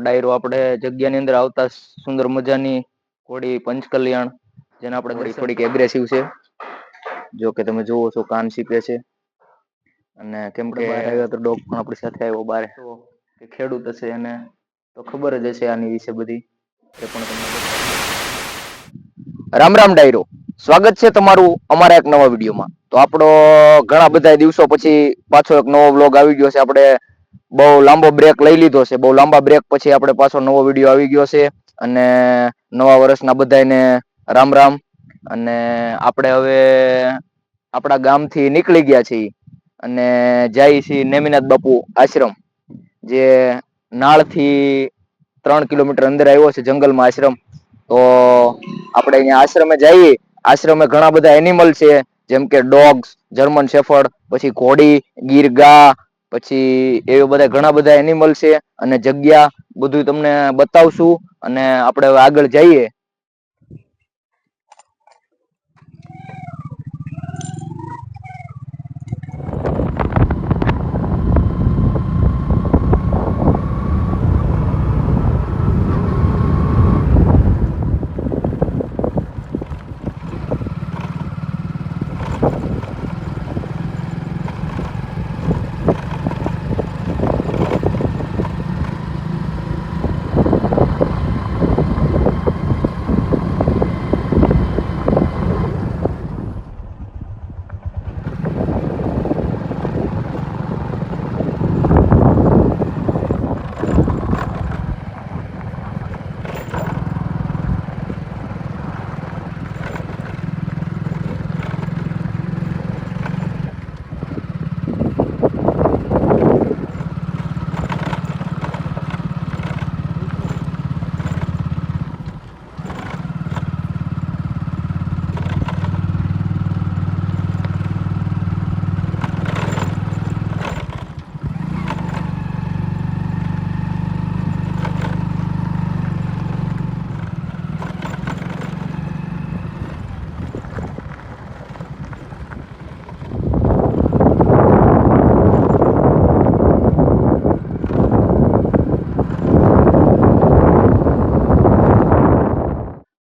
ડાયરો આપણે જગ્યાની અંદર આવતા સુંદર મજાની ઘોડી પંચકલ્યાણ, જેને આપણે ઘોડી થોડીક એગ્રેસિવ છે. જો કે તમે જોવો છો કાન શીપે છે. અને કેમ કે બહાર આવ્યા તો ડોગ પણ આપણી સાથે આવ્યો બહાર, કે ખેડૂત હશે એને તો ખબર જ હશે આની વિશે બધી. એ પણ તમને રામ રામ ડાયરો, સ્વાગત છે તમારું અમારા એક નવા વિડીયોમાં. તો આપણો ઘણા બધા દિવસો પછી પાછો એક નવો વ્લોગ આવી ગયો છે. આપણે બહુ લાંબો બ્રેક લઈ લીધો છે. બહુ લાંબા બ્રેક પછી આપણે પાછો નવો વિડીયો આવી ગયો છે. અને નવા વર્ષના બધાને રામ રામ. અને આપણે હવે આપણા ગામથી નીકળી ગયા છીએ અને જાય છે નેમિનાથ બાપુ આશ્રમ, જે નાળ થી 3 કિલોમીટર અંદર આવ્યો છે, જંગલમાં આશ્રમ. તો આપણે અહીંયા આશ્રમે જઈએ. આશ્રમે ઘણા બધા એનિમલ છે, જેમ કે ડોગ્સ, જર્મન શેફર્ડ, પછી ઘોડી, ગીર ગા, પછી એવા બધા ઘણા બધા એનિમલ છે. અને જગ્યા બધું તમને બતાવશું. અને આપણે હવે આગળ જઈએ.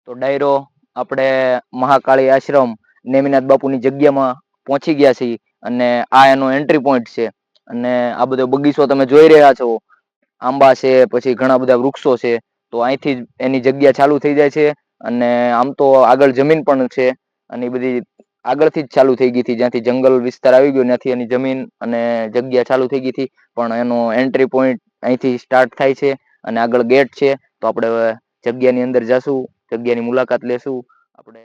તો ડાયરો, આપણે મહાકાળી આશ્રમ નેમિનાથ બાપુની જગ્યામાં પહોંચી ગયા છીએ. અને આ એનો એન્ટ્રી પોઈન્ટ છે. અને આ બધો બગીચો તમે જોઈ રહ્યા છો. આંબા છે, પછી ઘણા બધા વૃક્ષો છે. તો અહીંથી જ એની જગ્યા ચાલુ થઈ જાય છે. અને આમ તો આગળ જમીન પણ છે. અને એ બધી આગળથી જ ચાલુ થઈ ગઈ હતી. જ્યાંથી જંગલ વિસ્તાર આવી ગયો ત્યાંથી એની જમીન અને જગ્યા ચાલુ થઈ ગઈ હતી. પણ એનો એન્ટ્રી પોઈન્ટ અહીંથી સ્ટાર્ટ થાય છે. અને આગળ ગેટ છે. તો આપણે જગ્યાની અંદર જશું, જગ્યાની મુલાકાત લેશું આપણે.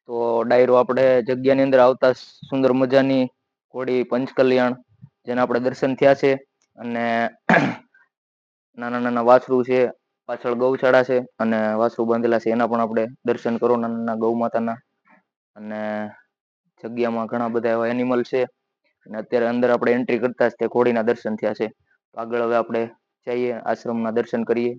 તો ડાયરો, આપણે જગ્યાની અંદર આવતા સુંદર મજાની ઘોડી પંચકલ્યાણ, જેના આપણે દર્શન થયા છે. અને નાના નાના વાછરું છે, પાછળ ગૌશાળા છે. અને વાછરું બાંધેલા છે, એના પણ આપણે દર્શન કરો, નાના નાના ગૌ માતાના. અને જગ્યામાં ઘણા બધા એવા એનિમલ છે. અને અત્યારે અંદર આપણે એન્ટ્રી કરતા જ તે ઘોડીના દર્શન થયા છે. તો આગળ હવે આપણે જઈએ, આશ્રમના દર્શન કરીએ.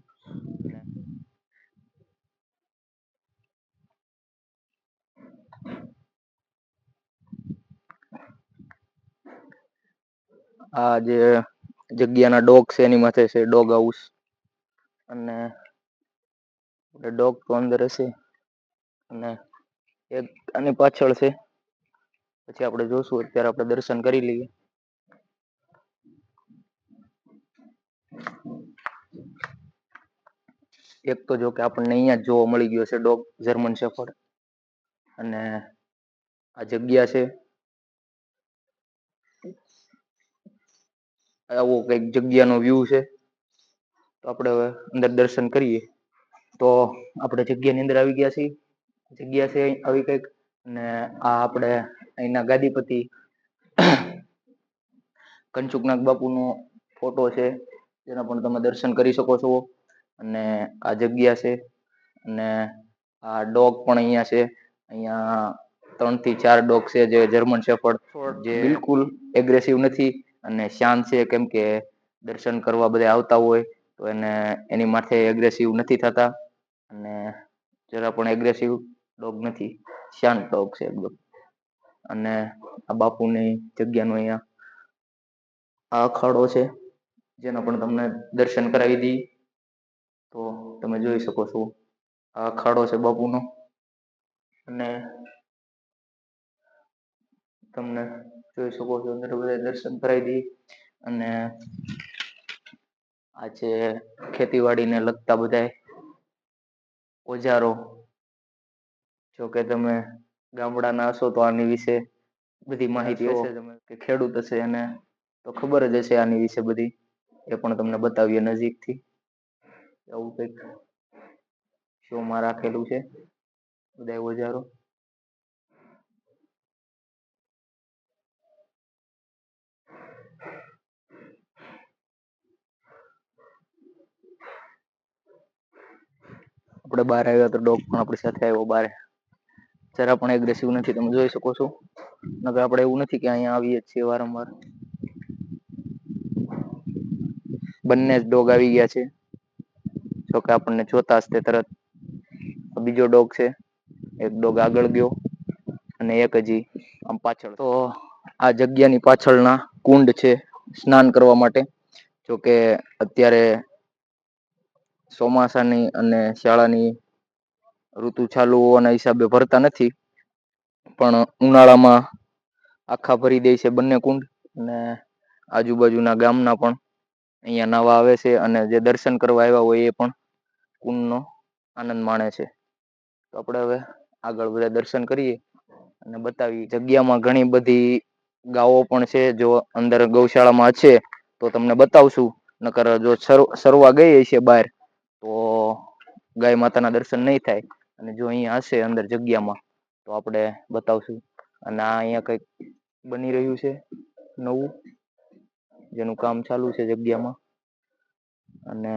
આ જે જગ્યાના ડોગ છે, એની માથે છે ડોગ હાઉસ. અને ડોગ તો અંદર હશે. અને એક આની પાછળ છે. પછી આપણે જોશું. અત્યારે આપણે દર્શન કરી લઈએ. એક તો જો કે આપણને અહીંયા જ જોવા મળી ગયો છે ડોગ, જર્મન શેફર્ડ. અને આ જગ્યા છે. આવો કઈક જગ્યાનો વ્યૂ છે. તો આપણે હવે અંદર દર્શન કરીએ. તો આપણે જગ્યાની અંદર આવી ગયા છીએ. જગ્યા છે આવી કઈક. અને આ આપણે અહીંના ગાદીપતિ કંચુકનાગ બાપુનો ફોટો છે. જેના પણ તમે દર્શન કરી શકો છો. અને આ જગ્યા છે. અને આ ડોગ પણ અહીંયા છે. અહીંયા 3 થી 4 ડોગ છે, જે જર્મન શેફર્ડ, જે બિલકુલ એગ્રેસિવ નથી અને શાંત છે. કેમ કે દર્શન કરવા બધા આવતા હોય તો એને એની માથે એગ્રેસિવ નથી થતા અને જરા પણ એગ્રેસિવ ડોગ નથી, શાંત ડોગ છે એકદમ. અને આ બાપુની જગ્યાનો અહીંયા આ અખાડો છે જેના પણ તમને દર્શન કરાવી દઈએ. તો તમે જોઈ શકો છો આ અખાડો છે બાપુનો અને તમને જોઈ શકો છો અંદર બધા દર્શન કરાવી દઈએ. અને આ છે ખેતીવાડીને લગતા બધા ઓજારો. જો કે તમે ગામડાના હશો તો આની વિશે બધી માહિતી હશે તમે કે ખેડૂત હશે એને તો ખબર જ હશે આની વિશે બધી. એ પણ તમને બતાવીએ નજીકથી. એવું કંઈક શોમાં રાખેલું છે બધા ઓજારો. આપણે બહાર આવ્યા તો ડોગ પણ આપણી સાથે આવ્યો બહાર. જરા પણ એગ્રેસિવ નથી તમે જોઈ શકો છો. નકર આપણે એવું નથી કે અહીંયા આવીએ છીએ વારંવાર. બંને જ ડોગ આવી ગયા છે. જોકે આપણને જોતા જ તે તરત બીજો ડોગ છે. એક ડોગ આગળ ગયો અને એક હજી આમ પાછળ. તો આ જગ્યાની પાછળના કુંડ છે સ્નાન કરવા માટે. જોકે અત્યારે ચોમાસાની અને શાળાની ઋતુ ચાલુ હોવાના હિસાબે ભરતા નથી. પણ ઉનાળામાં આખા ભરી દે છે બંને કુંડ અને આજુબાજુના ગામના પણ અહિયાં નવા આવે છે અને જે દર્શન કરવા આવ્યા હોય એ પણ કુંડનો આનંદ માણે છે. તો આપણે હવે આગળ બધા દર્શન કરીએ અને બતાવી. જગ્યામાં ઘણી બધી ગાવો પણ છે. જો અંદર ગૌશાળામાં છે તો તમને બતાવશું. નકર જો સરવા ગઈ છે બહાર તો ગાય માતાના દર્શન નહીં થાય. અને જો અહીંયા હશે અંદર જગ્યામાં તો આપણે બતાવશું. અને આ અહીંયા કંઈક બની રહ્યું છે નવું. જેનું કામ ચાલુ છે જગ્યામાં. અને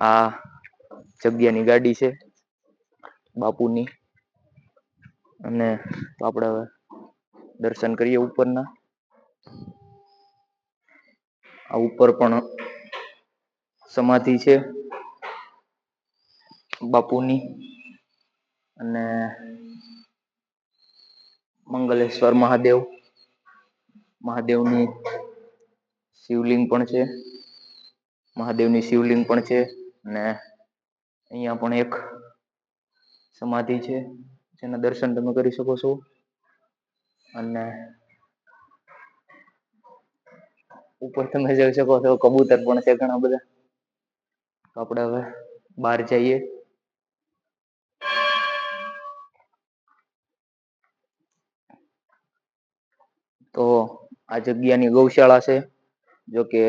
આ જગ્યાની ગાડી છે બાપુની. અને તો આપણે હવે દર્શન કરીએ ઉપરના. આ ઉપર પણ સમાધિ છે બાપુની. અને મંગલેશ્વર મહાદેવ મહાદેવની શિવલિંગ પણ છે. મહાદેવની શિવલિંગ પણ છે અને અહિયાં પણ એક સમાધિ છે જેના દર્શન તમે કરી શકો છો. અને ઉપર તમે જોઈ શકો છો કબૂતર પણ છે ઘણા બધા. તો આપણે હવે બહાર જઈએ. તો આ જગ્યાની ગૌશાળા છે. જોકે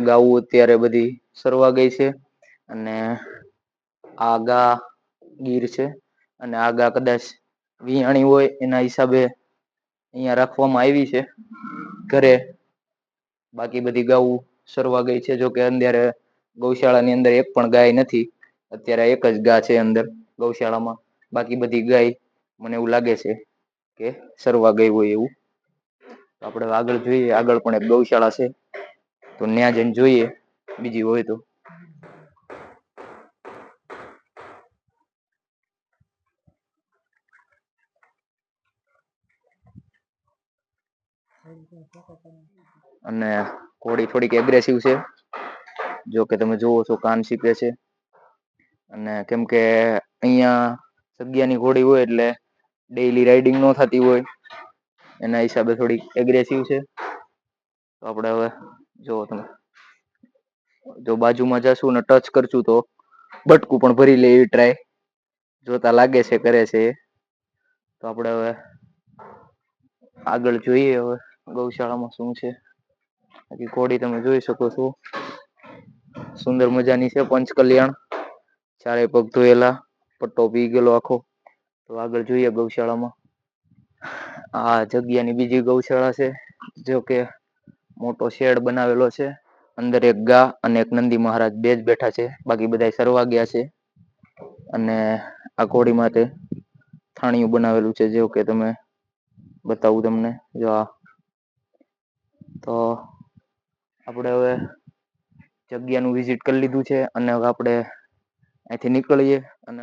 ગાવું અત્યારે બધી સરવા ગઈ છે. અને આગા ગીર છે અને આગા કદાચ વિહાણી હોય એના હિસાબે અહિયાં રાખવામાં આવી છે ઘરે. બાકી બધી ગાઉ સરવા ગઈ છે. જોકે અંદરે ગૌશાળાની અંદર એક પણ ગાય નથી. અત્યારે એક જ ગા છે અંદર ગૌશાળામાં. બાકી બધી ગાય મને એવું લાગે છે કે સરવા ગઈ હોય એવું. આપણે આગળ જોઈએ. આગળ પણ એક ગૌશાળા છે તો ત્યાં જઈને જોઈએ બીજી હોય તો. અને ઘોડી થોડીક એગ્રેસિવ છે. જો કે તમે જોવો છો કાન સીપે છે. અને કેમ કે અહિયાં જગ્યાની ઘોડી હોય એટલે ડેલી રાઈડિંગ ન થતી હોય એના હિસાબે થોડી એગ્રેસિવ છે. તો આપણે હવે જોવો તમે જો બાજુમાં જશું ને ટચ કરશું તો બટકું પણ ભરી લે એવી ટ્રાય જોતા લાગે છે કરે છે. તો આપણે હવે આગળ જોઈએ હવે ગૌશાળામાં શું છે. બાકી ઘોડી તમે જોઈ શકો છો. સુંદર મજાની છે પંચ કલ્યાણ. ચારે પગ ધોયેલા પટ્ટો પી ગયેલો આખો. તો આગળ જોઈએ ગૌશાળામાં. આ જગ્યાની બીજી ગૌશાળા છે. જોકે મોટો શેડ બનાવેલો છે. અંદર એક ગા અને એક નંદી મહારાજ બે જ બેઠા છે. બાકી બધા સરવા ગયા છે. અને આ ઘોડી માટે થાણીયું બનાવેલું છે. જેવું કે તમે બતાવું તમને જો આ તો આપણે હવે જગ્યાનું વિઝિટ કરી લીધું છે અને હવે આપણે અહીંથી નીકળીએ અને